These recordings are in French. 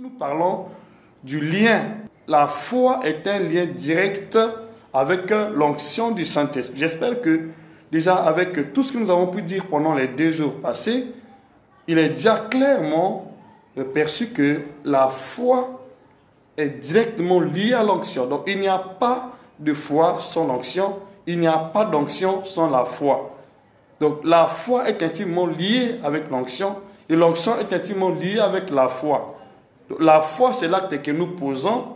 Nous parlons du lien. La foi est un lien direct avec l'onction du Saint-Esprit. J'espère que déjà avec tout ce que nous avons pu dire pendant les 2 jours passés, il est déjà clairement perçu que la foi est directement liée à l'onction. Donc il n'y a pas de foi sans l'onction, il n'y a pas d'onction sans la foi. Donc la foi est intimement liée avec l'onction et l'onction est intimement liée avec la foi. La foi, c'est l'acte que nous posons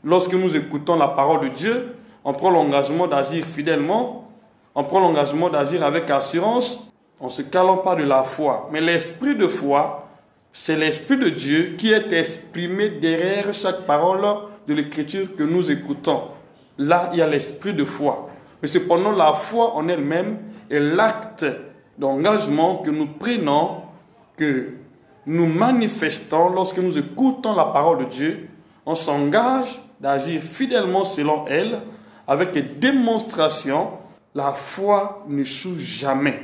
lorsque nous écoutons la parole de Dieu. On prend l'engagement d'agir fidèlement, on prend l'engagement d'agir avec assurance, en ne se calant pas de la foi. Mais l'esprit de foi, c'est l'esprit de Dieu qui est exprimé derrière chaque parole de l'Écriture que nous écoutons. Là, il y a l'esprit de foi. Mais cependant, la foi en elle-même est l'acte d'engagement que nous prenons, que nous manifestons lorsque nous écoutons la parole de Dieu. On s'engage d'agir fidèlement selon elle, avec des démonstrations. La foi n'échoue jamais,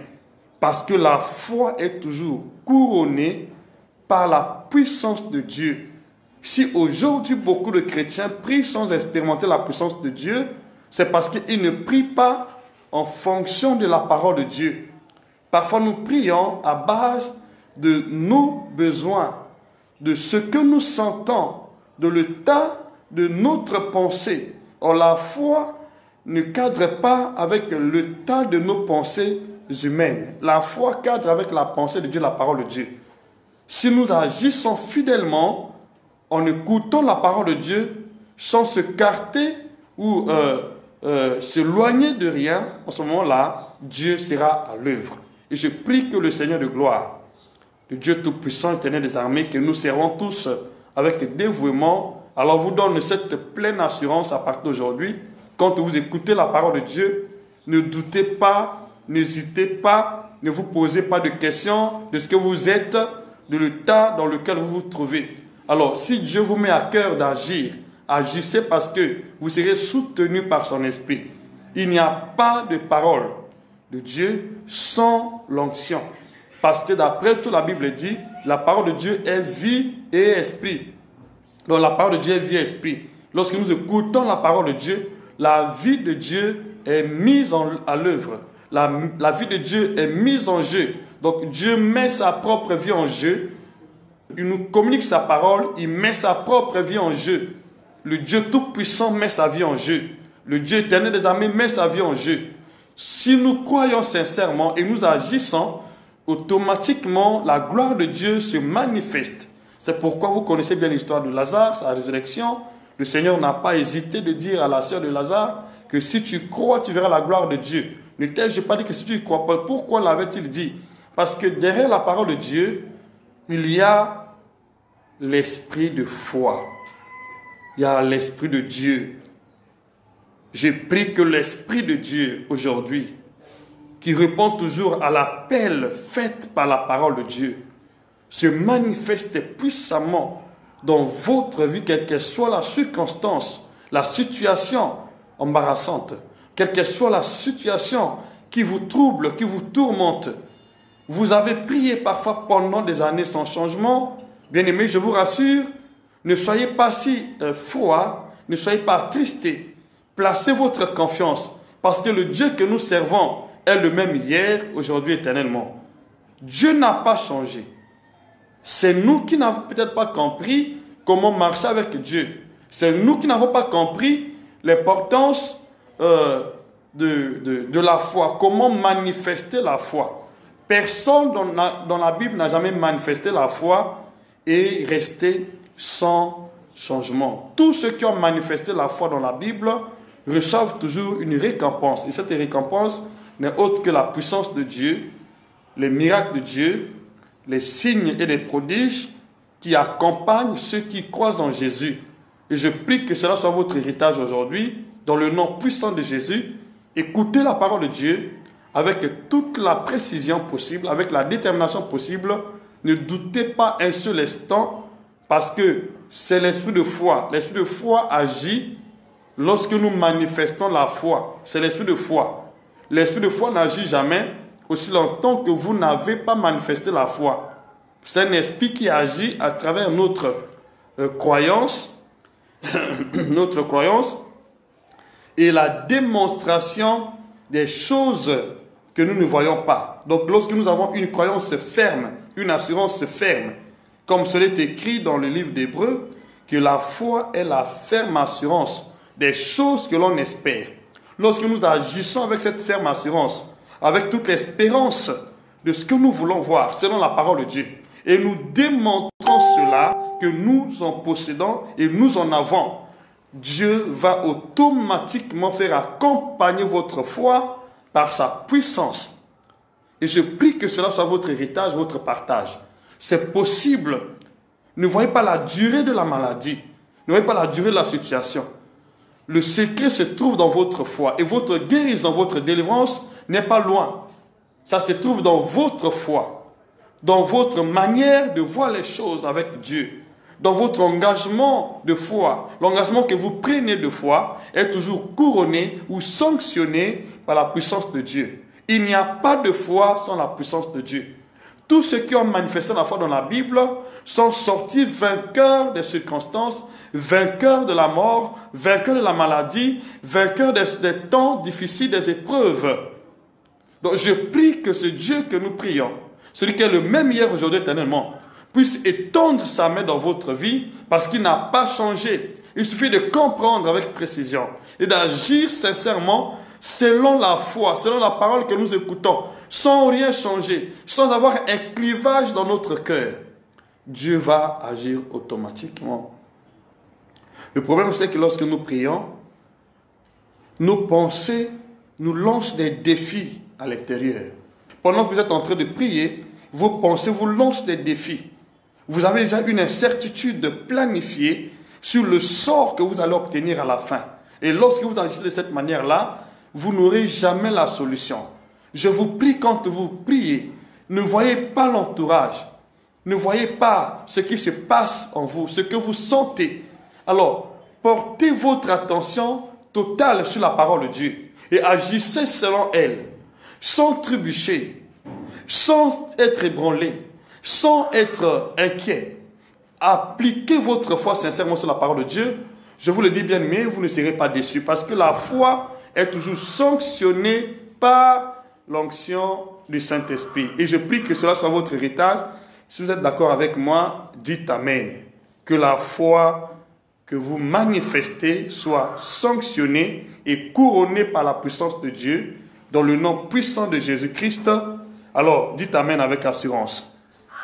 parce que la foi est toujours couronnée par la puissance de Dieu. Si aujourd'hui beaucoup de chrétiens prient sans expérimenter la puissance de Dieu, c'est parce qu'ils ne prient pas en fonction de la parole de Dieu. Parfois nous prions à base de nos besoins, de ce que nous sentons, de l'état de notre pensée. Or, la foi ne cadre pas avec l'état de nos pensées humaines. La foi cadre avec la pensée de Dieu, la parole de Dieu. Si nous agissons fidèlement, en écoutant la parole de Dieu, sans se carter ou s'éloigner de rien, en ce moment-là, Dieu sera à l'œuvre. Et je prie que le Seigneur de gloire, le Dieu Tout-Puissant, Éternel des armées, que nous servons tous avec dévouement, alors vous donne cette pleine assurance à partir d'aujourd'hui. Quand vous écoutez la parole de Dieu, ne doutez pas, n'hésitez pas, ne vous posez pas de questions de ce que vous êtes, de l'état dans lequel vous vous trouvez. Alors, si Dieu vous met à cœur d'agir, agissez parce que vous serez soutenu par son esprit. Il n'y a pas de parole de Dieu sans l'onction. Parce que d'après tout, la Bible dit, la parole de Dieu est vie et esprit. Donc la parole de Dieu est vie et esprit. Lorsque nous écoutons la parole de Dieu, la vie de Dieu est mise à l'œuvre. La vie de Dieu est mise en jeu. Donc Dieu met sa propre vie en jeu. Il nous communique sa parole, il met sa propre vie en jeu. Le Dieu Tout-Puissant met sa vie en jeu. Le Dieu Éternel des armées met sa vie en jeu. Si nous croyons sincèrement et nous agissons, automatiquement, la gloire de Dieu se manifeste. C'est pourquoi vous connaissez bien l'histoire de Lazare, sa résurrection. Le Seigneur n'a pas hésité de dire à la sœur de Lazare que si tu crois, tu verras la gloire de Dieu. Ne t'ai-je pas dit que si tu ne crois pas, pourquoi l'avait-il dit? Parce que derrière la parole de Dieu, il y a l'esprit de foi. Il y a l'esprit de Dieu. Je prie que l'esprit de Dieu aujourd'hui, qui répond toujours à l'appel fait par la parole de Dieu, se manifeste puissamment dans votre vie, quelle que soit la circonstance, la situation embarrassante, quelle que soit la situation qui vous trouble, qui vous tourmente. Vous avez prié parfois pendant des années sans changement. Bien-aimés, je vous rassure, ne soyez pas si froid, ne soyez pas attristés. Placez votre confiance, parce que le Dieu que nous servons est le même hier, aujourd'hui, éternellement. Dieu n'a pas changé. C'est nous qui n'avons peut-être pas compris comment marcher avec Dieu. C'est nous qui n'avons pas compris l'importance de la foi, comment manifester la foi. Personne dans la Bible n'a jamais manifesté la foi et resté sans changement. Tous ceux qui ont manifesté la foi dans la Bible reçoivent toujours une récompense. Et cette récompense n'est autre que la puissance de Dieu, les miracles de Dieu, les signes et les prodiges qui accompagnent ceux qui croient en Jésus. Et je prie que cela soit votre héritage aujourd'hui, dans le nom puissant de Jésus. Écoutez la parole de Dieu avec toute la précision possible, avec la détermination possible. Ne doutez pas un seul instant, parce que c'est l'esprit de foi. L'esprit de foi agit lorsque nous manifestons la foi. C'est l'esprit de foi. L'esprit de foi n'agit jamais aussi longtemps que vous n'avez pas manifesté la foi. C'est un esprit qui agit à travers notre croyance, notre croyance, et la démonstration des choses que nous ne voyons pas. Donc lorsque nous avons une croyance ferme, une assurance ferme, comme cela est écrit dans le livre d'Hébreux, que la foi est la ferme assurance des choses que l'on espère. Lorsque nous agissons avec cette ferme assurance, avec toute l'espérance de ce que nous voulons voir, selon la parole de Dieu, et nous démontrons cela, que nous en possédons et nous en avons, Dieu va automatiquement faire accompagner votre foi par sa puissance. Et je prie que cela soit votre héritage, votre partage. C'est possible. Ne voyez pas la durée de la maladie. Ne voyez pas la durée de la situation. Le secret se trouve dans votre foi. Et votre guérison, votre délivrance n'est pas loin. Ça se trouve dans votre foi. Dans votre manière de voir les choses avec Dieu. Dans votre engagement de foi. L'engagement que vous prenez de foi est toujours couronné ou sanctionné par la puissance de Dieu. Il n'y a pas de foi sans la puissance de Dieu. Tous ceux qui ont manifesté la foi dans la Bible sont sortis vainqueurs des circonstances, vainqueurs de la mort, vainqueurs de la maladie, vainqueurs des temps difficiles, des épreuves. Donc je prie que ce Dieu que nous prions, celui qui est le même hier, aujourd'hui, éternellement, puisse étendre sa main dans votre vie parce qu'il n'a pas changé. Il suffit de comprendre avec précision et d'agir sincèrement selon la foi, selon la parole que nous écoutons, sans rien changer, sans avoir un clivage dans notre cœur. Dieu va agir automatiquement. Le problème, c'est que lorsque nous prions, nos pensées nous lancent des défis à l'intérieur. Pendant que vous êtes en train de prier, vos pensées vous lancent des défis. Vous avez déjà une incertitude planifiée sur le sort que vous allez obtenir à la fin. Et lorsque vous agissez de cette manière-là, vous n'aurez jamais la solution. Je vous prie, quand vous priez, ne voyez pas l'entourage. Ne voyez pas ce qui se passe en vous, ce que vous sentez. Alors, portez votre attention totale sur la parole de Dieu et agissez selon elle, sans trébucher, sans être ébranlé, sans être inquiet. Appliquez votre foi sincèrement sur la parole de Dieu. Je vous le dis bien, mais vous ne serez pas déçus parce que la foi est toujours sanctionnée par l'onction du Saint-Esprit. Et je prie que cela soit votre héritage. Si vous êtes d'accord avec moi, dites Amen. Que la foi que vous manifestez soit sanctionnée et couronnée par la puissance de Dieu, dans le nom puissant de Jésus-Christ. Alors, dites Amen avec assurance.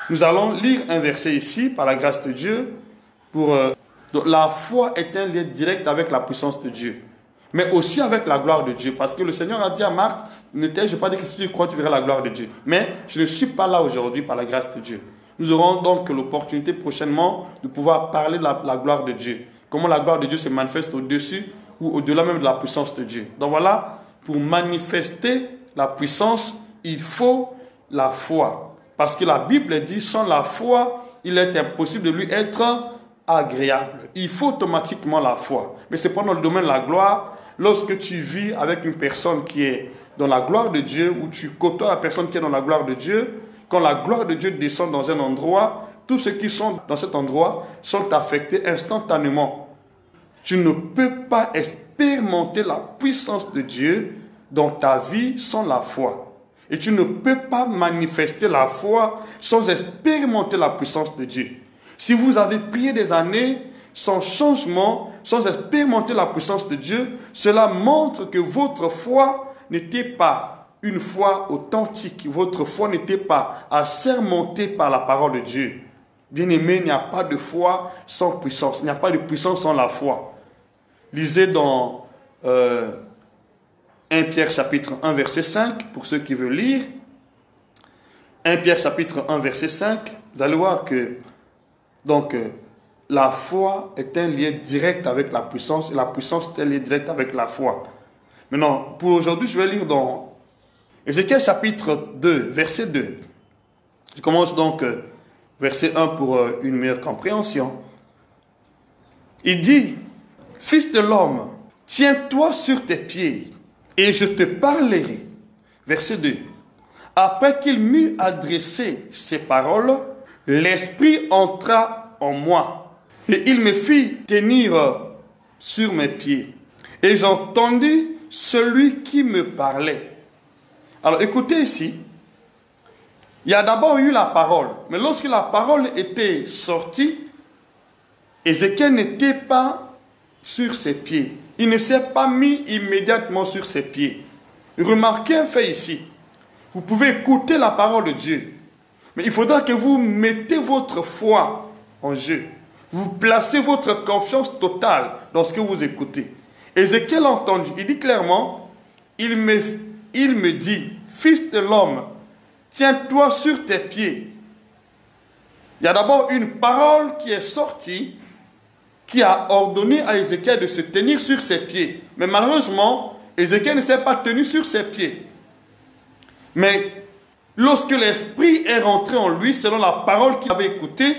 Nous allons lire un verset ici, par la grâce de Dieu. Donc, la foi est un lien direct avec la puissance de Dieu, mais aussi avec la gloire de Dieu. Parce que le Seigneur a dit à Marthe, ne t'ai-je pas dit que si tu crois, tu verras la gloire de Dieu. Mais je ne suis pas là aujourd'hui par la grâce de Dieu. Nous aurons donc l'opportunité prochainement de pouvoir parler de la gloire de Dieu. Comment la gloire de Dieu se manifeste au-dessus ou au-delà même de la puissance de Dieu. Donc voilà, pour manifester la puissance, il faut la foi. Parce que la Bible dit, sans la foi, il est impossible de lui être agréable. Il faut automatiquement la foi. Mais c'est pas dans le domaine de la gloire. Lorsque tu vis avec une personne qui est dans la gloire de Dieu, ou tu côtoies la personne qui est dans la gloire de Dieu, quand la gloire de Dieu descend dans un endroit, tous ceux qui sont dans cet endroit sont affectés instantanément. Tu ne peux pas expérimenter la puissance de Dieu dans ta vie sans la foi. Et tu ne peux pas manifester la foi sans expérimenter la puissance de Dieu. Si vous avez prié des années sans changement, sans expérimenter la puissance de Dieu, cela montre que votre foi n'était pas une foi authentique. Votre foi n'était pas assermentée par la parole de Dieu. Bien-aimé, il n'y a pas de foi sans puissance. Il n'y a pas de puissance sans la foi. Lisez dans 1 Pierre chapitre 1 verset 5, pour ceux qui veulent lire. 1 Pierre chapitre 1 verset 5, vous allez voir que donc la foi est un lien direct avec la puissance et la puissance est un lien direct avec la foi. Maintenant, pour aujourd'hui, je vais lire dans Ézéchiel chapitre 2, verset 2. Je commence donc verset 1 pour une meilleure compréhension. Il dit, « Fils de l'homme, tiens-toi sur tes pieds, et je te parlerai. » Verset 2. « Après qu'il m'eut adressé ces paroles, l'Esprit entra en moi, Et il me fit tenir sur mes pieds. Et j'entendis celui qui me parlait. Alors écoutez ici, il y a d'abord eu la parole. Mais lorsque la parole était sortie, Ézéchiel n'était pas sur ses pieds. Il ne s'est pas mis immédiatement sur ses pieds. Remarquez un fait ici. Vous pouvez écouter la parole de Dieu. Mais il faudra que vous mettez votre foi en jeu. Vous placez votre confiance totale dans ce que vous écoutez. Ézéchiel a entendu. Il dit clairement, il me dit, fils de l'homme, tiens-toi sur tes pieds. Il y a d'abord une parole qui est sortie, qui a ordonné à Ézéchiel de se tenir sur ses pieds. Mais malheureusement, Ézéchiel ne s'est pas tenu sur ses pieds. Mais lorsque l'Esprit est rentré en lui, selon la parole qu'il avait écoutée,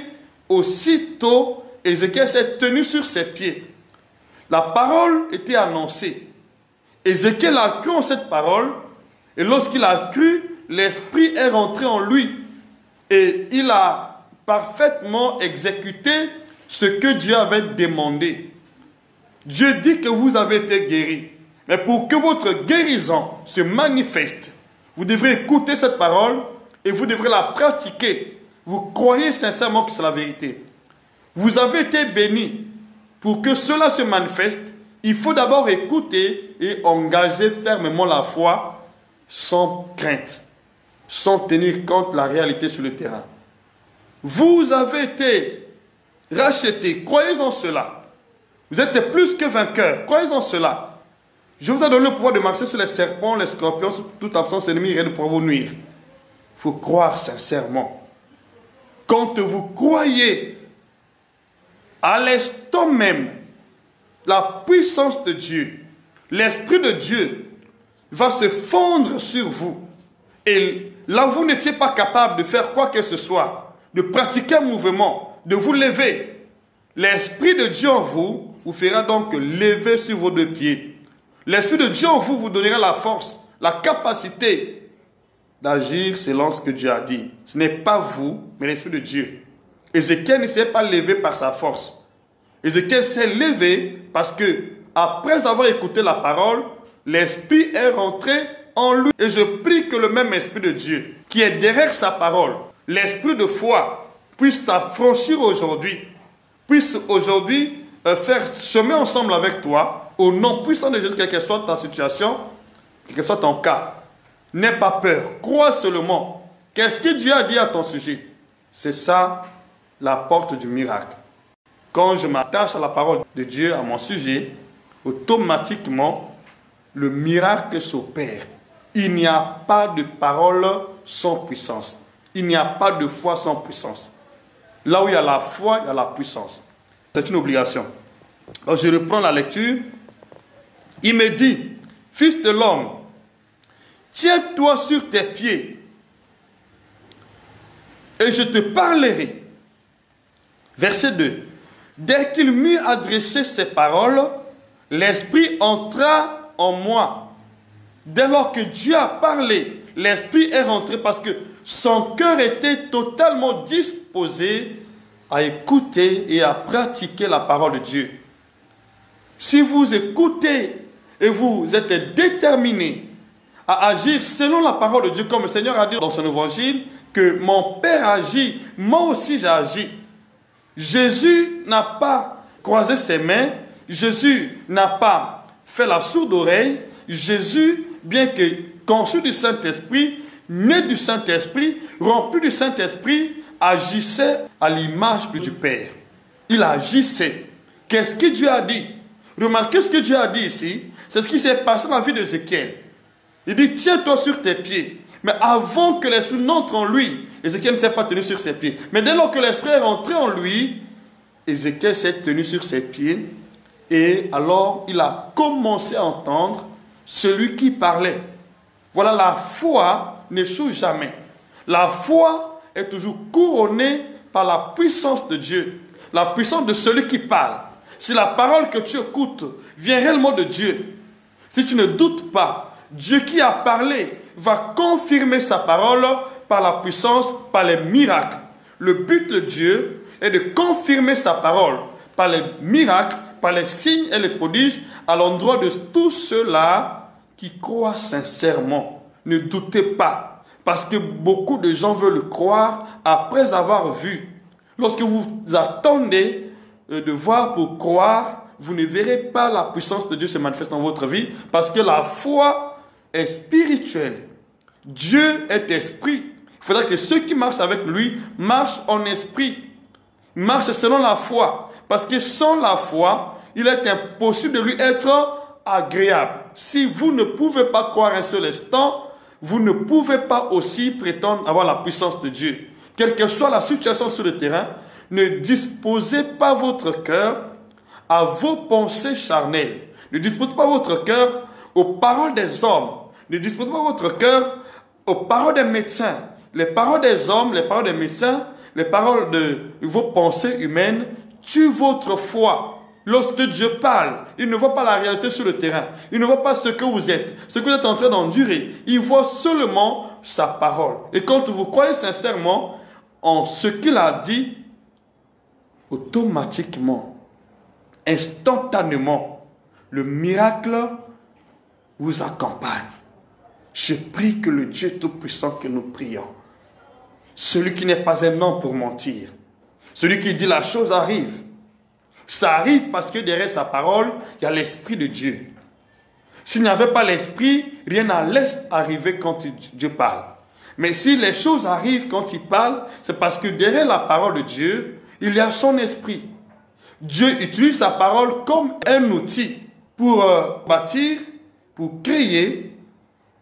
aussitôt, Ézéchiel s'est tenu sur ses pieds. La parole était annoncée. Ézéchiel a cru en cette parole, et lorsqu'il a cru, l'Esprit est rentré en lui. Et il a parfaitement exécuté ce que Dieu avait demandé. Dieu dit que vous avez été guéris. Mais pour que votre guérison se manifeste, vous devrez écouter cette parole et vous devrez la pratiquer. Vous croyez sincèrement que c'est la vérité. Vous avez été bénis. Pour que cela se manifeste, il faut d'abord écouter et engager fermement la foi sans crainte, sans tenir compte de la réalité sur le terrain. Vous avez été rachetés, croyez en cela. Vous êtes plus que vainqueurs, croyez en cela. Je vous ai donné le pouvoir de marcher sur les serpents, les scorpions, sur toute absence ennemie, rien ne pourra vous nuire. Il faut croire sincèrement. Quand vous croyez à l'instant même, la puissance de Dieu, l'Esprit de Dieu va se fondre sur vous. Et là, vous n'étiez pas capable de faire quoi que ce soit, de pratiquer un mouvement, de vous lever. L'Esprit de Dieu en vous vous fera donc lever sur vos deux pieds. L'Esprit de Dieu en vous vous donnera la force, la capacité d'agir selon ce que Dieu a dit. Ce n'est pas vous, mais l'Esprit de Dieu. Ézéchiel ne s'est pas levé par sa force. Ézéchiel s'est levé parce que, après avoir écouté la parole, l'Esprit est rentré en lui. Et je prie que le même Esprit de Dieu, qui est derrière sa parole, l'Esprit de foi, puisse t'affranchir aujourd'hui, puisse aujourd'hui faire chemin ensemble avec toi, au nom puissant de Jésus, quelle que soit ta situation, quel que soit ton cas. N'aie pas peur, crois seulement. Qu'est-ce que Dieu a dit à ton sujet? C'est ça, la porte du miracle. Quand je m'attache à la parole de Dieu, à mon sujet, automatiquement, le miracle s'opère. Il n'y a pas de parole sans puissance. Il n'y a pas de foi sans puissance. Là où il y a la foi, il y a la puissance. C'est une obligation. Alors je reprends la lecture. Il me dit, fils de l'homme, tiens-toi sur tes pieds et je te parlerai. Verset 2. Dès qu'il m'eut adressé ces paroles, l'Esprit entra en moi. Dès lors que Dieu a parlé, l'Esprit est rentré parce que son cœur était totalement disposé à écouter et à pratiquer la parole de Dieu. Si vous écoutez et vous êtes déterminé à agir selon la parole de Dieu, comme le Seigneur a dit dans son évangile, que mon Père agit, moi aussi j'ai agi. Jésus n'a pas croisé ses mains, Jésus n'a pas fait la sourde oreille. Jésus, bien que conçu du Saint-Esprit, né du Saint-Esprit, rempli du Saint-Esprit, agissait à l'image du Père. Il agissait. Qu'est-ce que Dieu a dit? Remarquez ce que Dieu a dit ici. C'est ce qui s'est passé dans la vie d'Ézéchiel. Il dit, tiens-toi sur tes pieds. Mais avant que l'Esprit n'entre en lui, Ézéchiel ne s'est pas tenu sur ses pieds. Mais dès lors que l'Esprit est rentré en lui, Ézéchiel s'est tenu sur ses pieds. Et alors, il a commencé à entendre celui qui parlait. Voilà, la foi n'échoue jamais. La foi est toujours couronnée par la puissance de Dieu. La puissance de celui qui parle. Si la parole que tu écoutes vient réellement de Dieu, si tu ne doutes pas, Dieu qui a parlé va confirmer sa parole par la puissance, par les miracles. Le but de Dieu est de confirmer sa parole par les miracles, par les signes et les prodiges à l'endroit de tous ceux-là qui croient sincèrement. Ne doutez pas, parce que beaucoup de gens veulent croire après avoir vu. Lorsque vous attendez de voir pour croire, vous ne verrez pas la puissance de Dieu se manifester dans votre vie, parce que la foi est spirituelle. Dieu est esprit. Il faudra que ceux qui marchent avec lui marchent en esprit. Marchent selon la foi. Parce que sans la foi, il est impossible de lui être agréable. Si vous ne pouvez pas croire un seul instant, vous ne pouvez pas aussi prétendre avoir la puissance de Dieu. Quelle que soit la situation sur le terrain, ne disposez pas votre cœur à vos pensées charnelles. Ne disposez pas votre cœur aux paroles des hommes. Ne disposez pas votre cœur aux paroles des médecins. Les paroles des hommes, les paroles des médecins, les paroles de vos pensées humaines tuent votre foi. Lorsque Dieu parle, il ne voit pas la réalité sur le terrain. Il ne voit pas ce que vous êtes, ce que vous êtes en train d'endurer. Il voit seulement sa parole. Et quand vous croyez sincèrement en ce qu'il a dit, automatiquement, instantanément, le miracle vous accompagne. Je prie que le Dieu Tout-Puissant que nous prions, celui qui n'est pas un homme pour mentir, celui qui dit la chose arrive, ça arrive parce que derrière sa parole, il y a l'Esprit de Dieu. S'il n'y avait pas l'Esprit, rien n'allait arriver quand Dieu parle. Mais si les choses arrivent quand il parle, c'est parce que derrière la parole de Dieu, il y a son Esprit. Dieu utilise sa parole comme un outil pour bâtir, pour créer,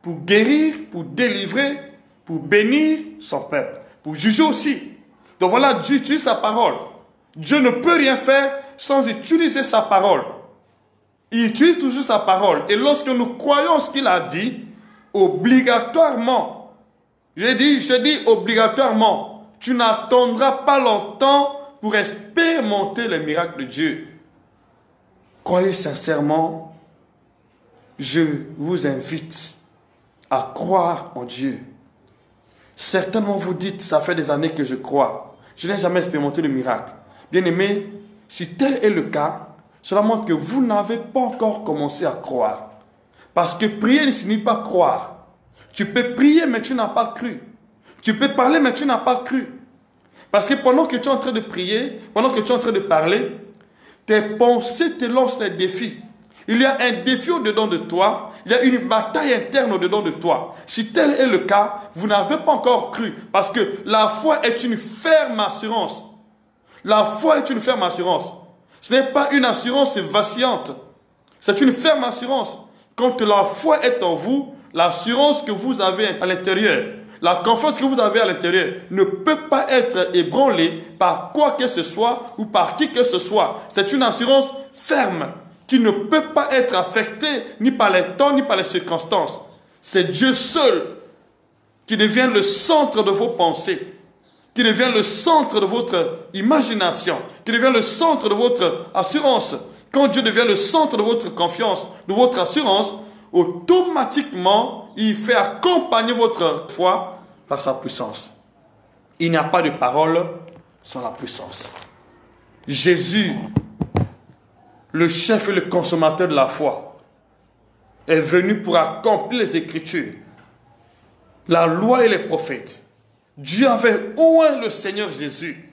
pour guérir, pour délivrer, pour bénir son peuple, pour juger aussi. Donc voilà, Dieu utilise sa parole. Dieu ne peut rien faire sans utiliser sa parole. Il utilise toujours sa parole. Et lorsque nous croyons ce qu'il a dit, obligatoirement, je dis obligatoirement, tu n'attendras pas longtemps pour expérimenter les miracles de Dieu. Croyez sincèrement, je vous invite à croire en Dieu. Certainement vous dites, ça fait des années que je crois. Je n'ai jamais expérimenté le miracle. Bien-aimé, si tel est le cas, cela montre que vous n'avez pas encore commencé à croire. Parce que prier ne signifie pas croire. Tu peux prier, mais tu n'as pas cru. Tu peux parler, mais tu n'as pas cru. Parce que pendant que tu es en train de prier, pendant que tu es en train de parler, tes pensées te lancent des défis. Il y a un défi au-dedans de toi. Il y a une bataille interne au-dedans de toi. Si tel est le cas, vous n'avez pas encore cru. Parce que la foi est une ferme assurance. La foi est une ferme assurance. Ce n'est pas une assurance vacillante. C'est une ferme assurance. Quand la foi est en vous, l'assurance que vous avez à l'intérieur, la confiance que vous avez à l'intérieur ne peut pas être ébranlée par quoi que ce soit ou par qui que ce soit. C'est une assurance ferme qui ne peut pas être affectée ni par les temps ni par les circonstances. C'est Dieu seul qui devient le centre de vos pensées, qui devient le centre de votre imagination, qui devient le centre de votre assurance. Quand Dieu devient le centre de votre confiance, de votre assurance, automatiquement, il fait accompagner votre foi par sa puissance. Il n'y a pas de parole sans la puissance. Jésus, le chef et le consommateur de la foi, est venu pour accomplir les Écritures, la loi et les prophètes. Dieu avait oint le Seigneur Jésus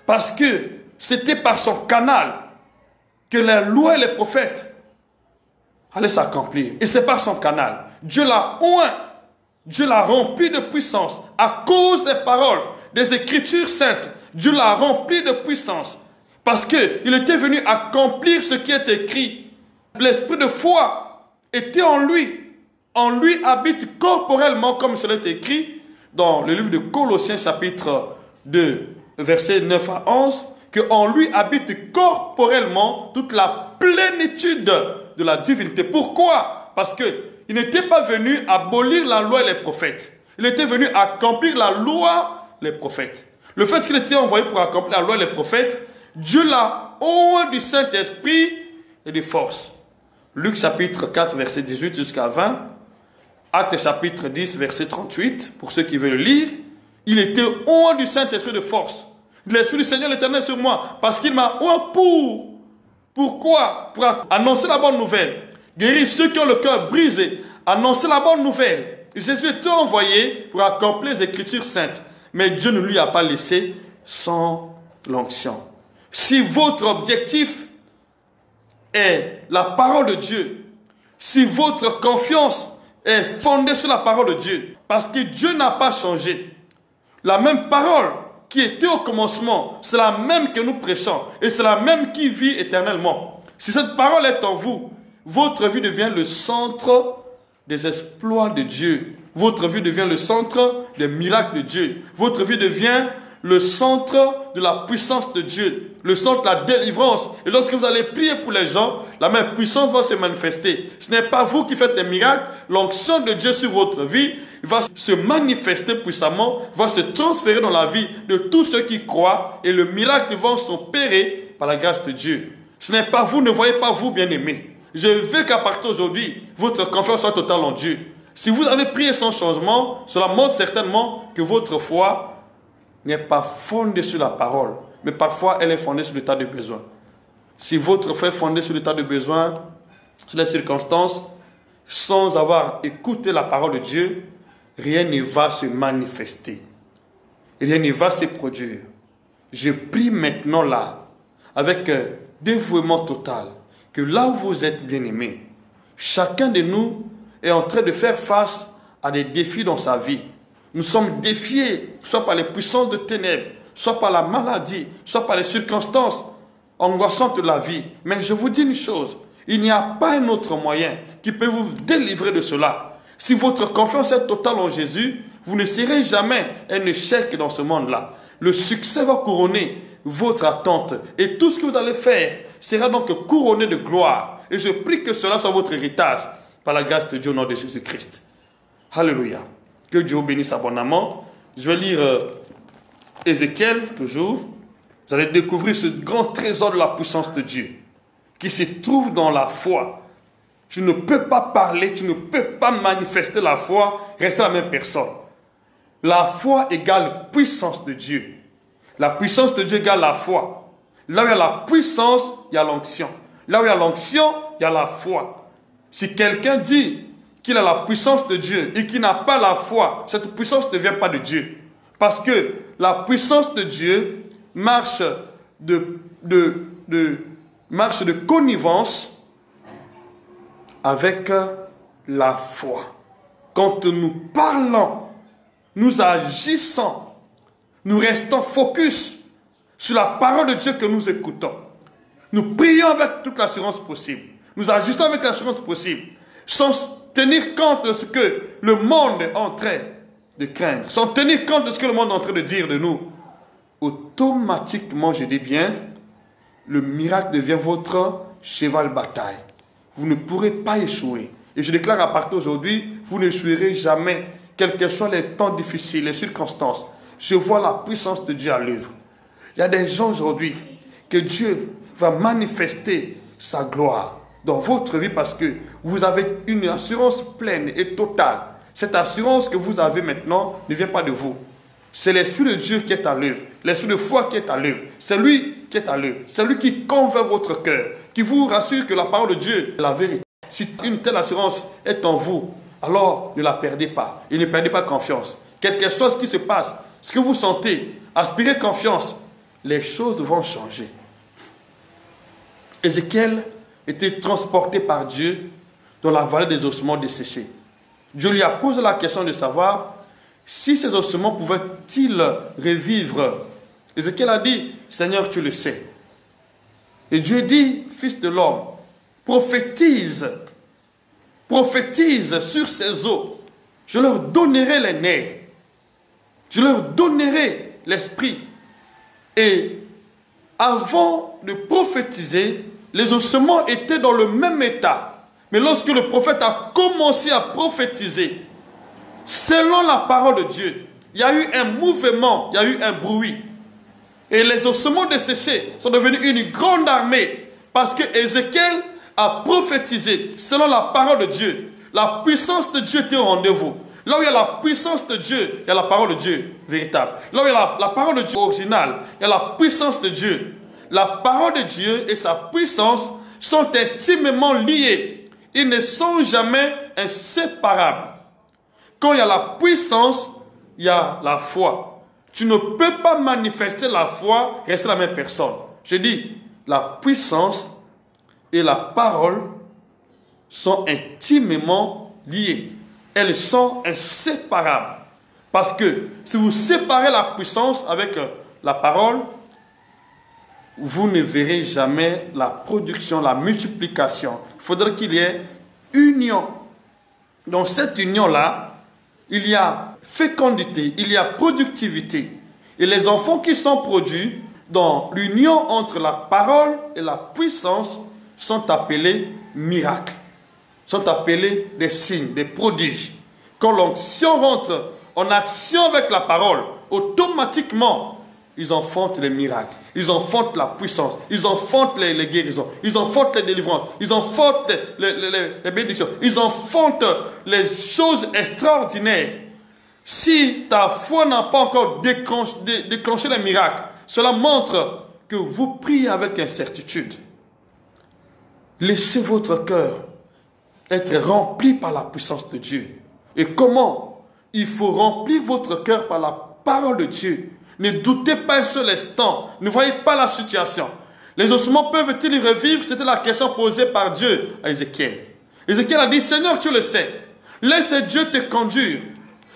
parce que c'était par son canal que la loi et les prophètes allaient s'accomplir. Et c'est par son canal. Dieu l'a oint. Dieu l'a rempli de puissance à cause des paroles, des Écritures saintes. Dieu l'a rempli de puissance parce qu'il était venu accomplir ce qui est écrit. L'esprit de foi était en lui. En lui habite corporellement, comme cela est écrit dans le livre de Colossiens chapitre 2, versets 9 à 11, qu'en lui habite corporellement toute la plénitude de la divinité. Pourquoi? Parce qu'il n'était pas venu abolir la loi et les prophètes. Il était venu accomplir la loi et les prophètes. Le fait qu'il était envoyé pour accomplir la loi et les prophètes, Dieu l'a oint du Saint-Esprit et de force. Luc chapitre 4, verset 18 jusqu'à 20. Actes chapitre 10, verset 38, pour ceux qui veulent lire, il était oint du Saint-Esprit de force. L'Esprit du Seigneur l'Éternel sur moi, parce qu'il m'a oint pourquoi? Pour annoncer la bonne nouvelle, guérir ceux qui ont le cœur brisé, annoncer la bonne nouvelle. Jésus était envoyé pour accomplir les Écritures saintes, mais Dieu ne lui a pas laissé sans l'onction. Si votre objectif est la parole de Dieu, si votre confiance est fondée sur la parole de Dieu, parce que Dieu n'a pas changé, la même parole qui était au commencement, c'est la même que nous prêchons, et c'est la même qui vit éternellement. Si cette parole est en vous, votre vie devient le centre des exploits de Dieu. Votre vie devient le centre des miracles de Dieu. Votre vie devient le centre de la puissance de Dieu, le centre de la délivrance. Et lorsque vous allez prier pour les gens, la même puissance va se manifester. Ce n'est pas vous qui faites des miracles, l'onction de Dieu sur votre vie va se manifester puissamment, va se transférer dans la vie de tous ceux qui croient et le miracle va s'opérer par la grâce de Dieu. Ce n'est pas vous, ne voyez pas vous, bien-aimés. Je veux qu'à partir d'aujourd'hui, votre confiance soit totale en Dieu. Si vous avez prié sans changement, cela montre certainement que votre foi n'est pas fondée sur la parole, mais parfois elle est fondée sur l'état de besoin. Si votre foi est fondée sur l'état de besoin, sur les circonstances, sans avoir écouté la parole de Dieu, rien ne va se manifester. Rien ne va se produire. Je prie maintenant là, avec dévouement total, que là où vous êtes bien-aimés, chacun de nous est en train de faire face à des défis dans sa vie. Nous sommes défiés, soit par les puissances de ténèbres, soit par la maladie, soit par les circonstances angoissantes de la vie. Mais je vous dis une chose, il n'y a pas un autre moyen qui peut vous délivrer de cela. Si votre confiance est totale en Jésus, vous ne serez jamais un échec dans ce monde-là. Le succès va couronner votre attente et tout ce que vous allez faire sera donc couronné de gloire. Et je prie que cela soit votre héritage par la grâce de Dieu au nom de Jésus-Christ. Alléluia. Que Dieu vous bénisse abondamment. Je vais lire Ézéchiel toujours. Vous allez découvrir ce grand trésor de la puissance de Dieu qui se trouve dans la foi. Tu ne peux pas parler, tu ne peux pas manifester la foi, rester la même personne. La foi égale puissance de Dieu. La puissance de Dieu égale la foi. Là où il y a la puissance, il y a l'onction. Là où il y a l'onction, il y a la foi. Si quelqu'un dit qu'il a la puissance de Dieu et qu'il n'a pas la foi, cette puissance ne vient pas de Dieu. Parce que la puissance de Dieu marche de connivence avec la foi. Quand nous parlons, nous agissons, nous restons focus sur la parole de Dieu que nous écoutons. Nous prions avec toute l'assurance possible. Nous agissons avec l'assurance possible, sans tenir compte de ce que le monde est en train de craindre, sans tenir compte de ce que le monde est en train de dire de nous. Automatiquement, je dis bien, le miracle devient votre cheval bataille. Vous ne pourrez pas échouer. Et je déclare à partir d'aujourd'hui, vous n'échouerez jamais, quels que soient les temps difficiles, les circonstances. Je vois la puissance de Dieu à l'œuvre. Il y a des gens aujourd'hui que Dieu va manifester sa gloire dans votre vie parce que vous avez une assurance pleine et totale. Cette assurance que vous avez maintenant ne vient pas de vous. C'est l'Esprit de Dieu qui est à l'œuvre, l'Esprit de foi qui est à l'œuvre. C'est lui qui est à l'œuvre. C'est lui qui convainc votre cœur, qui vous rassure que la parole de Dieu est la vérité. Si une telle assurance est en vous, alors ne la perdez pas. Et ne perdez pas confiance. Quel que soit ce qui se passe, ce que vous sentez, aspirez confiance. Les choses vont changer. Ézéchiel était transporté par Dieu dans la vallée des ossements desséchés. Dieu lui a posé la question de savoir si ces ossements pouvaient-ils revivre. Ézéchiel a dit, Seigneur, tu le sais. Et Dieu dit, Fils de l'homme, prophétise sur ces os. Je leur donnerai les nerfs. Je leur donnerai l'esprit. Et avant de prophétiser, les ossements étaient dans le même état. Mais lorsque le prophète a commencé à prophétiser, selon la parole de Dieu, il y a eu un mouvement, il y a eu un bruit. Et les ossements desséchés sont devenus une grande armée parce que Ézéchiel a prophétisé selon la parole de Dieu. La puissance de Dieu était au rendez-vous. Là où il y a la puissance de Dieu, il y a la parole de Dieu véritable. Là où il y a la parole de Dieu originale, il y a la puissance de Dieu. La parole de Dieu et sa puissance sont intimement liés. Ils ne sont jamais inséparables. Quand il y a la puissance, il y a la foi. Tu ne peux pas manifester la foi, rester la même personne. Je dis, la puissance et la parole sont intimement liées. Elles sont inséparables. Parce que si vous séparez la puissance avec la parole, vous ne verrez jamais la production, la multiplication. Il faudrait qu'il y ait union. Dans cette union-là, il y a fécondité, il y a productivité. Et les enfants qui sont produits dans l'union entre la parole et la puissance sont appelés miracles, sont appelés des signes, des prodiges. Quand l'onction rentre en action avec la parole, automatiquement, ils enfantent les miracles, ils enfantent la puissance, ils enfantent les guérisons, ils enfantent les délivrances, ils enfantent les bénédictions, ils enfantent les choses extraordinaires. Si ta foi n'a pas encore déclenché les miracles, cela montre que vous priez avec incertitude. Laissez votre cœur être rempli par la puissance de Dieu. Et comment? Il faut remplir votre cœur par la parole de Dieu. Ne doutez pas un seul instant. Ne voyez pas la situation. Les ossements peuvent-ils revivre? C'était la question posée par Dieu à Ézéchiel. Ézéchiel a dit, Seigneur, tu le sais. Laisse Dieu te conduire.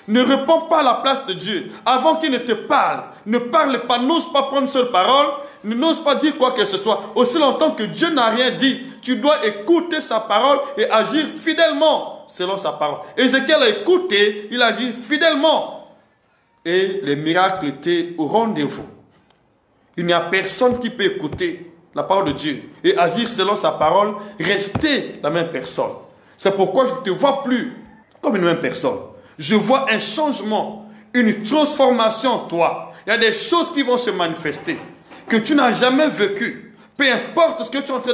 Ne réponds pas à la place de Dieu. Avant qu'il ne te parle, ne parle pas, n'ose pas prendre une seule parole, n'ose pas dire quoi que ce soit. Aussi longtemps que Dieu n'a rien dit, tu dois écouter sa parole et agir fidèlement selon sa parole. Ézéchiel a écouté, il agit fidèlement. Et les miracles étaient au rendez-vous. Il n'y a personne qui peut écouter la parole de Dieu et agir selon sa parole, rester la même personne. C'est pourquoi je ne te vois plus comme une même personne. Je vois un changement, une transformation en toi. Il y a des choses qui vont se manifester que tu n'as jamais vécues. Peu importe ce que tu es en train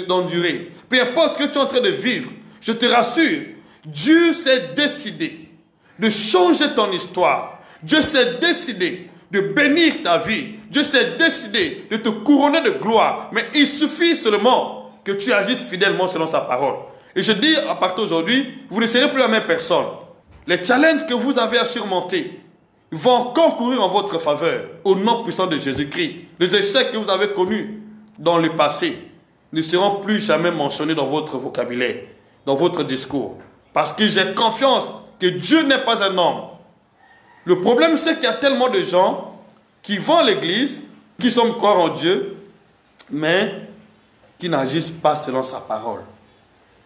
d'endurer, peu importe ce que tu es en train de vivre, je te rassure, Dieu s'est décidé de changer ton histoire. Dieu s'est décidé de bénir ta vie. Dieu s'est décidé de te couronner de gloire. Mais il suffit seulement que tu agisses fidèlement selon sa parole. Et je dis à partir d'aujourd'hui, vous ne serez plus la même personne. Les challenges que vous avez à surmonter vont concourir en votre faveur au nom puissant de Jésus-Christ. Les échecs que vous avez connus dans le passé ne seront plus jamais mentionnés dans votre vocabulaire, dans votre discours. Parce que j'ai confiance que Dieu n'est pas un homme. Le problème, c'est qu'il y a tellement de gens qui vont à l'église, qui semblent croire en Dieu, mais qui n'agissent pas selon sa parole.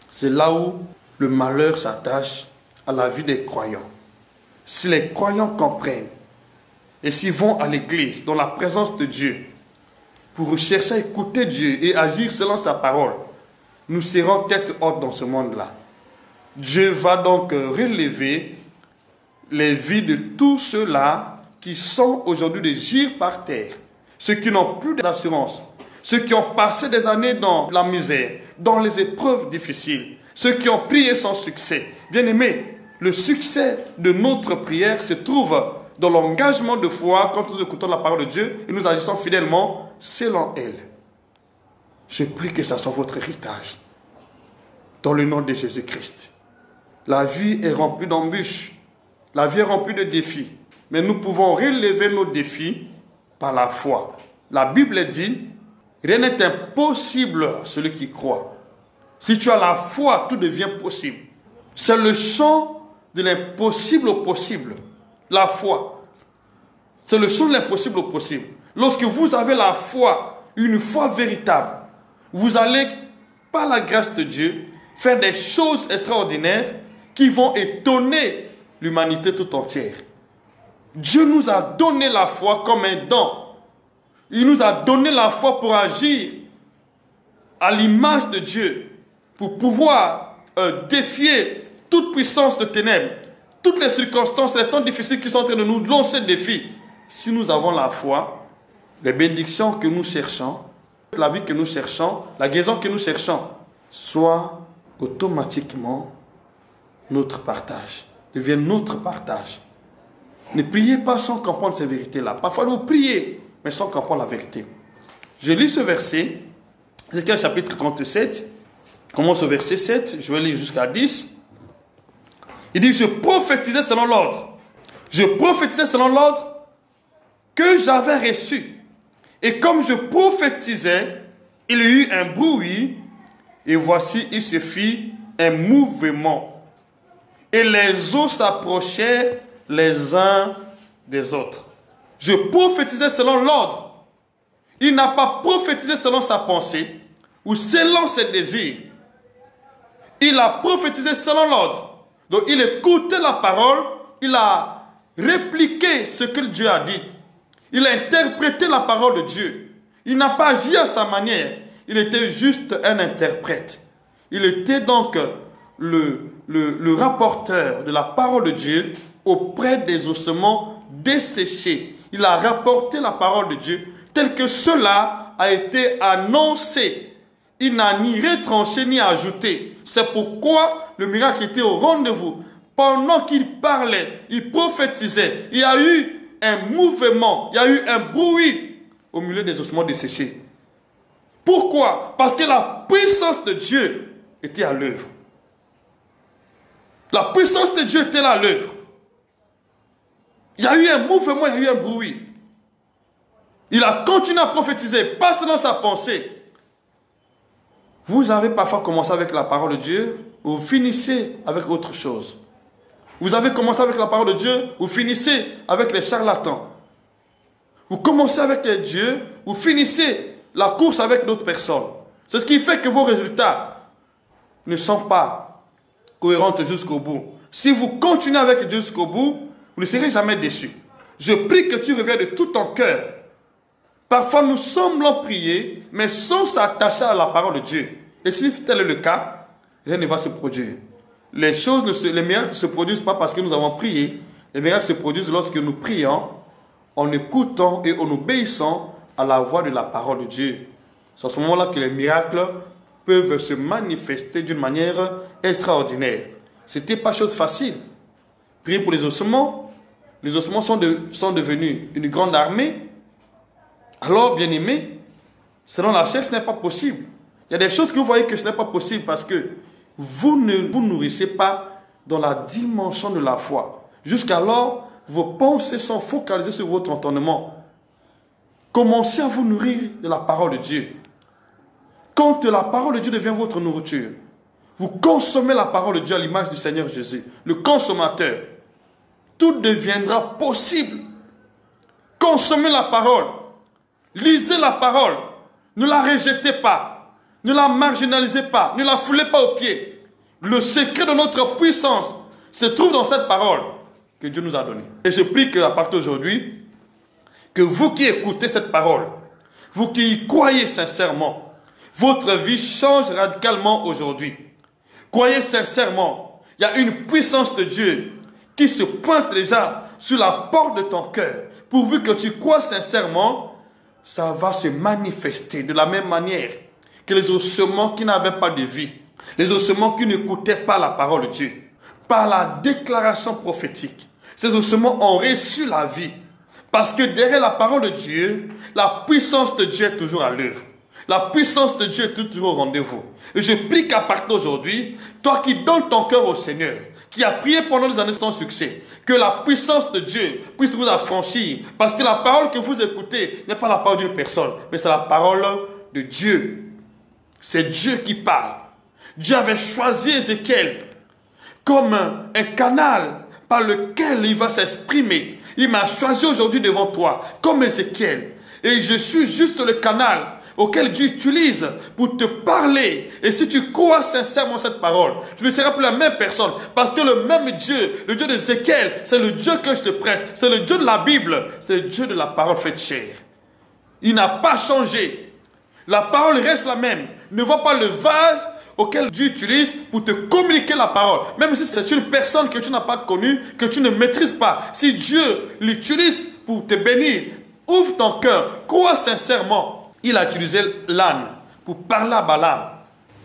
C'est là où le malheur s'attache à la vie des croyants. Si les croyants comprennent et s'ils vont à l'église, dans la présence de Dieu, pour chercher à écouter Dieu et agir selon sa parole, nous serons tête haute dans ce monde-là. Dieu va donc relever les vies de tous ceux-là qui sont aujourd'hui des gires par terre, ceux qui n'ont plus d'assurance, ceux qui ont passé des années dans la misère, dans les épreuves difficiles, ceux qui ont prié sans succès. Bien-aimés, le succès de notre prière se trouve dans l'engagement de foi quand nous écoutons la parole de Dieu et nous agissons fidèlement selon elle. Je prie que ça soit votre héritage. Dans le nom de Jésus-Christ. La vie est remplie d'embûches. La vie est remplie de défis. Mais nous pouvons relever nos défis par la foi. La Bible dit, rien n'est impossible à celui qui croit. Si tu as la foi, tout devient possible. C'est le champ de l'impossible au possible. La foi. C'est le champ de l'impossible au possible. Lorsque vous avez la foi, une foi véritable, vous allez, par la grâce de Dieu, faire des choses extraordinaires qui vont étonner l'humanité tout entière. Dieu nous a donné la foi comme un don. Il nous a donné la foi pour agir à l'image de Dieu, pour pouvoir défier toute puissance de ténèbres, toutes les circonstances, les temps difficiles qui sont en train de nous lancer des défis. Si nous avons la foi, les bénédictions que nous cherchons, la vie que nous cherchons, la guérison que nous cherchons, soit automatiquement notre partage. devienne notre partage. Ne priez pas sans comprendre ces vérités-là. Parfois, vous priez, mais sans comprendre la vérité. Je lis ce verset, Ézéchiel chapitre 37. Je commence au verset 7, je vais lire jusqu'à 10. Il dit, je prophétisais selon l'ordre. Je prophétisais selon l'ordre que j'avais reçu. Et comme je prophétisais, il y eut un bruit, et voici, il se fit un mouvement. Et les eaux s'approchèrent les uns des autres. Je prophétisais selon l'ordre. Il n'a pas prophétisé selon sa pensée ou selon ses désirs. Il a prophétisé selon l'ordre. Donc il écoutait la parole, il a répliqué ce que Dieu a dit. Il a interprété la parole de Dieu. Il n'a pas agi à sa manière. Il était juste un interprète. Il était donc le rapporteur de la parole de Dieu auprès des ossements desséchés. Il a rapporté la parole de Dieu tel que cela a été annoncé. Il n'a ni retranché ni ajouté. C'est pourquoi le miracle était au rendez-vous. Pendant qu'il parlait, il prophétisait. Il y a eu un mouvement, il y a eu un bruit au milieu des ossements desséchés. Pourquoi? Parce que la puissance de Dieu était à l'œuvre. La puissance de Dieu était là à l'œuvre. Il y a eu un mouvement, il y a eu un bruit. Il a continué à prophétiser, pas selon sa pensée. Vous avez parfois commencé avec la parole de Dieu, vous finissez avec autre chose. Vous avez commencé avec la parole de Dieu, vous finissez avec les charlatans. Vous commencez avec Dieu, vous finissez la course avec d'autres personnes. C'est ce qui fait que vos résultats ne sont pas cohérents jusqu'au bout. Si vous continuez avec Dieu jusqu'au bout, vous ne serez jamais déçus. Je prie que tu reviennes de tout ton cœur. Parfois, nous semblons prier, mais sans s'attacher à la parole de Dieu. Et si tel est le cas, rien ne va se produire. Les miracles ne se produisent pas parce que nous avons prié. Les miracles se produisent lorsque nous prions, en écoutant et en obéissant à la voix de la parole de Dieu. C'est à ce moment-là que les miracles peuvent se manifester d'une manière extraordinaire. Ce n'était pas chose facile. Prier pour les ossements sont devenus une grande armée. Alors, bien aimé, selon la chair, ce n'est pas possible. Il y a des choses que vous voyez que ce n'est pas possible parce que vous ne vous nourrissez pas dans la dimension de la foi. Jusqu'alors, vos pensées sont focalisées sur votre entendement. Commencez à vous nourrir de la parole de Dieu. Quand la parole de Dieu devient votre nourriture, vous consommez la parole de Dieu à l'image du Seigneur Jésus, le consommateur. Tout deviendra possible. Consommez la parole. Lisez la parole. Ne la rejetez pas. Ne la marginalisez pas. Ne la foulez pas aux pieds. Le secret de notre puissance se trouve dans cette parole que Dieu nous a donnée. Et je prie qu'à partir d'aujourd'hui, que vous qui écoutez cette parole, vous qui y croyez sincèrement, votre vie change radicalement aujourd'hui. Croyez sincèrement, il y a une puissance de Dieu qui se pointe déjà sur la porte de ton cœur. Pourvu que tu crois sincèrement, ça va se manifester de la même manière que les ossements qui n'avaient pas de vie, les ossements qui n'écoutaient pas la parole de Dieu, par la déclaration prophétique. Ces ossements ont reçu la vie. Parce que derrière la parole de Dieu, la puissance de Dieu est toujours à l'œuvre. La puissance de Dieu est toujours au rendez-vous. Et je prie qu'à partir d'aujourd'hui, toi qui donnes ton cœur au Seigneur, qui a prié pendant des années sans succès, que la puissance de Dieu puisse vous affranchir. Parce que la parole que vous écoutez n'est pas la parole d'une personne, mais c'est la parole de Dieu. C'est Dieu qui parle. Dieu avait choisi Ézéchiel comme un canal par lequel il va s'exprimer. Il m'a choisi aujourd'hui devant toi comme Ézéchiel. Et je suis juste le canal auquel Dieu utilise pour te parler. Et si tu crois sincèrement cette parole, tu ne seras plus la même personne. Parce que le même Dieu, le Dieu d'Ézéchiel, c'est le Dieu que je te presse. C'est le Dieu de la Bible. C'est le Dieu de la parole faite chair. Il n'a pas changé. La parole reste la même. Ne vois pas le vase auquel Dieu utilise pour te communiquer la parole. Même si c'est une personne que tu n'as pas connue, que tu ne maîtrises pas. Si Dieu l'utilise pour te bénir, ouvre ton cœur, crois sincèrement. Il a utilisé l'âne pour parler à Balaam.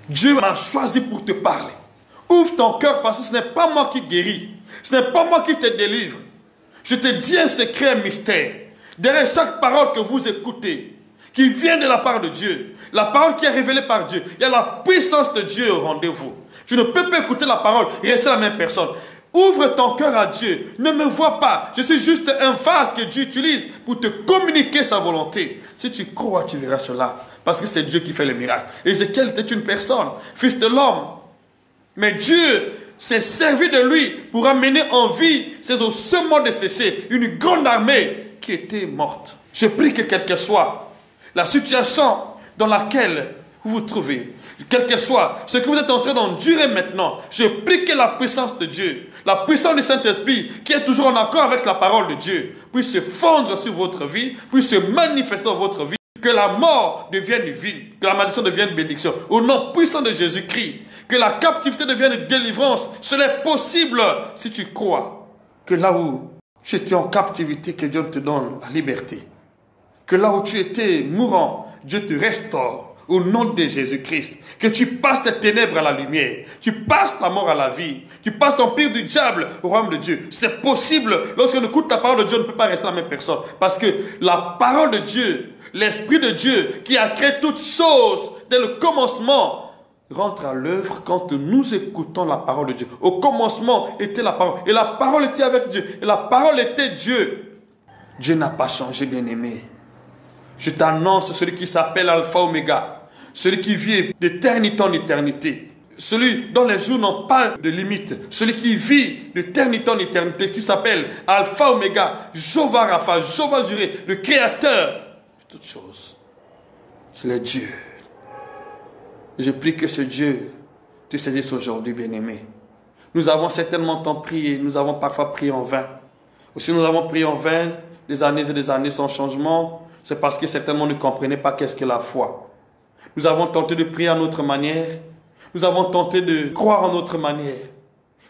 Dieu m'a choisi pour te parler. Ouvre ton cœur parce que ce n'est pas moi qui guéris. Ce n'est pas moi qui te délivre. Je te dis un secret, un mystère. Derrière chaque parole que vous écoutez, qui vient de la part de Dieu, la parole qui est révélée par Dieu, il y a la puissance de Dieu au rendez-vous. Tu ne peux pas écouter la parole et rester la même personne. Ouvre ton cœur à Dieu. Ne me vois pas. Je suis juste un vase que Dieu utilise pour te communiquer sa volonté. Si tu crois, tu verras cela. Parce que c'est Dieu qui fait les miracles. Ézéchiel était une personne, fils de l'homme. Mais Dieu s'est servi de lui pour amener en vie ces ossements desséchés, une grande armée qui était morte. Je prie que quelle que soit la situation dans laquelle vous vous trouvez, quel que soit ce que vous êtes en train d'endurer maintenant, je prie que la puissance de Dieu, la puissance du Saint-Esprit, qui est toujours en accord avec la parole de Dieu, puisse se fondre sur votre vie, puisse se manifester dans votre vie, que la mort devienne vie, que la malédiction devienne bénédiction. Au nom puissant de Jésus-Christ, que la captivité devienne délivrance. Cela est possible si tu crois que là où tu étais en captivité, que Dieu te donne la liberté. Que là où tu étais mourant, Dieu te restaure. Au nom de Jésus-Christ, que tu passes tes ténèbres à la lumière, tu passes la mort à la vie, tu passes l'empire du diable au royaume de Dieu. C'est possible. Lorsqu'on écoute la parole de Dieu, on ne peut pas rester la même personne. Parce que la parole de Dieu, l'Esprit de Dieu, qui a créé toutes choses dès le commencement, rentre à l'œuvre quand nous écoutons la parole de Dieu. Au commencement était la parole, et la parole était avec Dieu, et la parole était Dieu. Dieu n'a pas changé, bien-aimé. Je t'annonce celui qui s'appelle Alpha Oméga, celui qui vit d'éternité en éternité, celui dont les jours n'ont pas de limite, celui qui vit d'éternité en éternité, qui s'appelle Alpha Oméga, Jéhovah Rapha, Jéhovah Jireh, le créateur de toutes choses. Il est Dieu. Je prie que ce Dieu te saisisse aujourd'hui, bien-aimé. Nous avons certainement tant prié, nous avons parfois prié en vain. Aussi nous avons prié en vain des années et des années sans changement. C'est parce que certainement on ne comprenait pas qu'est-ce que la foi. Nous avons tenté de prier à notre manière. Nous avons tenté de croire en notre manière.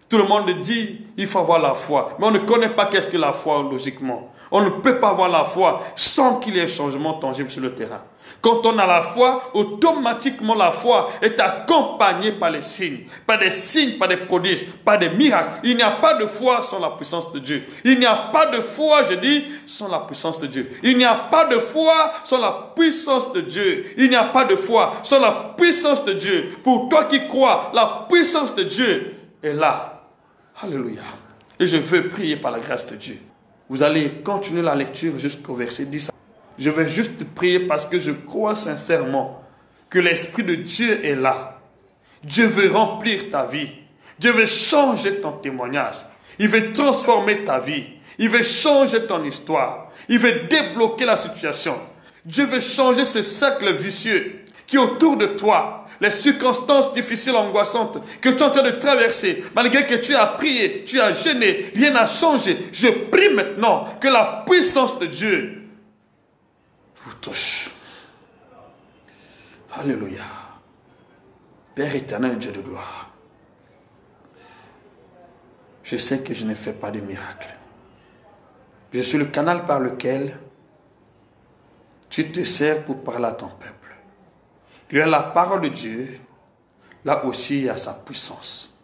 Tout le monde dit, il faut avoir la foi. Mais on ne connaît pas qu'est-ce que la foi, logiquement. On ne peut pas avoir la foi sans qu'il y ait un changement tangible sur le terrain. Quand on a la foi, automatiquement la foi est accompagnée par les signes. Par des signes, par des prodiges, par des miracles. Il n'y a pas de foi sans la puissance de Dieu. Il n'y a pas de foi, je dis, sans la puissance de Dieu. Il n'y a pas de foi sans la puissance de Dieu. Il n'y a pas de foi sans la puissance de Dieu. Pour toi qui crois, la puissance de Dieu est là. Alléluia. Et je veux prier par la grâce de Dieu. Vous allez continuer la lecture jusqu'au verset 10. Je vais juste prier parce que je crois sincèrement que l'Esprit de Dieu est là. Dieu veut remplir ta vie. Dieu veut changer ton témoignage. Il veut transformer ta vie. Il veut changer ton histoire. Il veut débloquer la situation. Dieu veut changer ce cercle vicieux qui est autour de toi. Les circonstances difficiles, angoissantes que tu es en train de traverser, malgré que tu as prié, tu as jeûné, rien n'a changé. Je prie maintenant que la puissance de Dieu vous touche. Alléluia. Père éternel, Dieu de gloire, je sais que je ne fais pas de miracle. Je suis le canal par lequel tu te sers pour parler à ton peuple. Il y a la parole de Dieu, là aussi il y a sa puissance.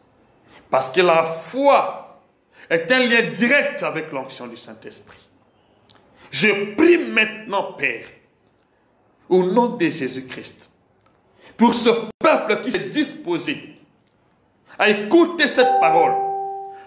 Parce que la foi est un lien direct avec l'onction du Saint-Esprit. Je prie maintenant, Père, au nom de Jésus-Christ, pour ce peuple qui s'est disposé à écouter cette parole,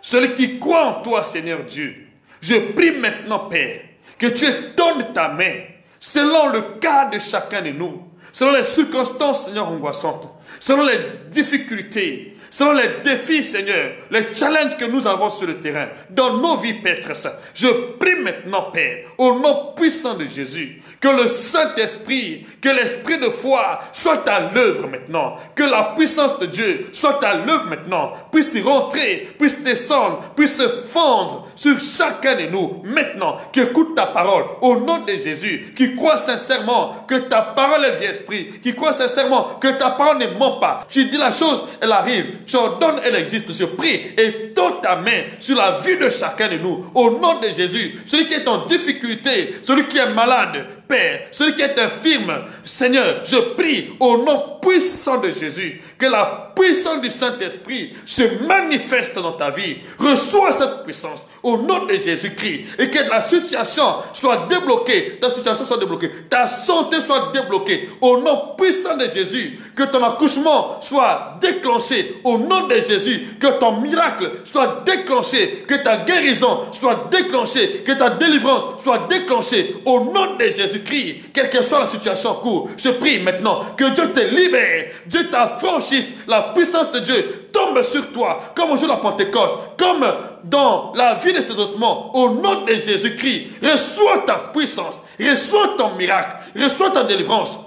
celui qui croit en toi, Seigneur Dieu. Je prie maintenant, Père, que tu donnes ta main, selon le cas de chacun de nous, selon les circonstances, Seigneur, angoissantes, selon les difficultés, selon les défis, Seigneur, les challenges que nous avons sur le terrain, dans nos vies, Père très saint. Je prie maintenant, Père, au nom puissant de Jésus, que le Saint-Esprit, que l'esprit de foi soit à l'œuvre maintenant, que la puissance de Dieu soit à l'œuvre maintenant, puisse y rentrer, puisse descendre, puisse se fondre sur chacun de nous maintenant, qui écoute ta parole, au nom de Jésus, qui croit sincèrement que ta parole est vie esprit, qui croit sincèrement que ta parole ne ment pas. Tu dis la chose, elle arrive. Tu ordonnes, elle existe. Je prie et donne ta main sur la vie de chacun de nous. Au nom de Jésus, celui qui est en difficulté, celui qui est malade, Père, celui qui est infirme, Seigneur, je prie au nom puissant de Jésus, que la puissance du Saint-Esprit se manifeste dans ta vie. Reçois cette puissance au nom de Jésus-Christ et que la situation soit débloquée, ta situation soit débloquée, ta santé soit débloquée au nom puissant de Jésus, que ton accouchement soit déclenché au nom de Jésus, que ton miracle soit déclenché, que ta guérison soit déclenchée, que ta délivrance soit déclenchée au nom de Jésus-Christ, quelle que soit la situation en cours. Je prie maintenant que Dieu te libère, Dieu t'affranchisse, la puissance de Dieu tombe sur toi, comme au jour de la Pentecôte, comme dans la vie de ces ossements, au nom de Jésus-Christ. Reçois ta puissance, reçois ton miracle, reçois ta délivrance,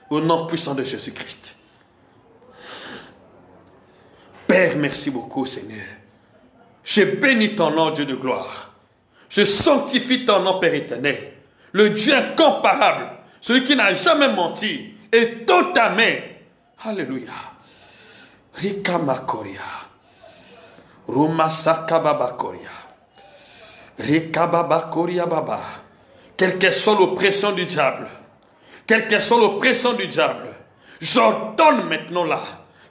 au nom puissant de Jésus-Christ. Père, merci beaucoup, Seigneur. Je bénis ton nom, Dieu de gloire. Je sanctifie ton nom, Père éternel. Le Dieu incomparable, celui qui n'a jamais menti, est dans ta main. Alléluia. Rika makoria. Roma sakababa koria. Rika baba koria baba. Quelle que soit l'oppression du diable, quelle que soit l'oppression du diable, j'ordonne maintenant là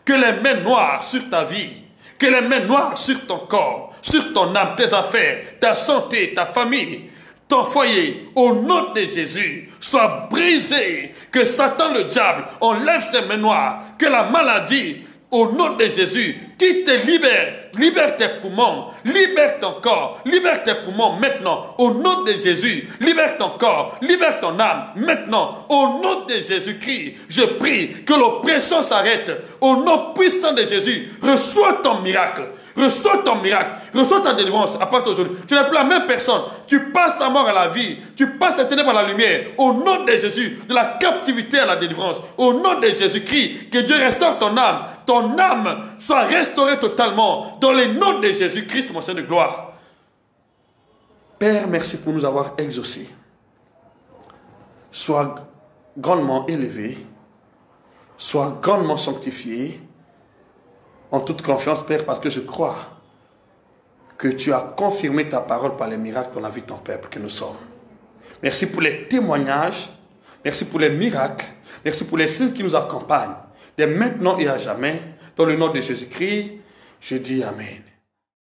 que les mains noires sur ta vie, que les mains noires sur ton corps, sur ton âme, tes affaires, ta santé, ta famille, ton foyer, au nom de Jésus, soient brisés. Que Satan le diable enlève ses mains noires, que la maladie, au nom de Jésus, qui te libère, libère tes poumons, libère ton corps, libère tes poumons maintenant, au nom de Jésus, libère ton corps, libère ton âme maintenant, au nom de Jésus-Christ. Je prie que l'oppression s'arrête, au nom puissant de Jésus. Reçois ton miracle, reçois ton miracle, reçois ta délivrance à partir d'aujourd'hui. Tu n'es plus la même personne, tu passes ta mort à la vie, tu passes tes ténèbres à la lumière, au nom de Jésus, de la captivité à la délivrance, au nom de Jésus-Christ. Que Dieu restaure ton âme soit restaurée totalement, dans le nom de Jésus-Christ, mon Seigneur de gloire. Père, merci pour nous avoir exaucés. Sois grandement élevé, sois grandement sanctifié, en toute confiance, Père, parce que je crois que tu as confirmé ta parole par les miracles dans la vie de ton peuple que nous sommes. Merci pour les témoignages, merci pour les miracles, merci pour les signes qui nous accompagnent, dès maintenant et à jamais. Dans le nom de Jésus-Christ, je dis Amen.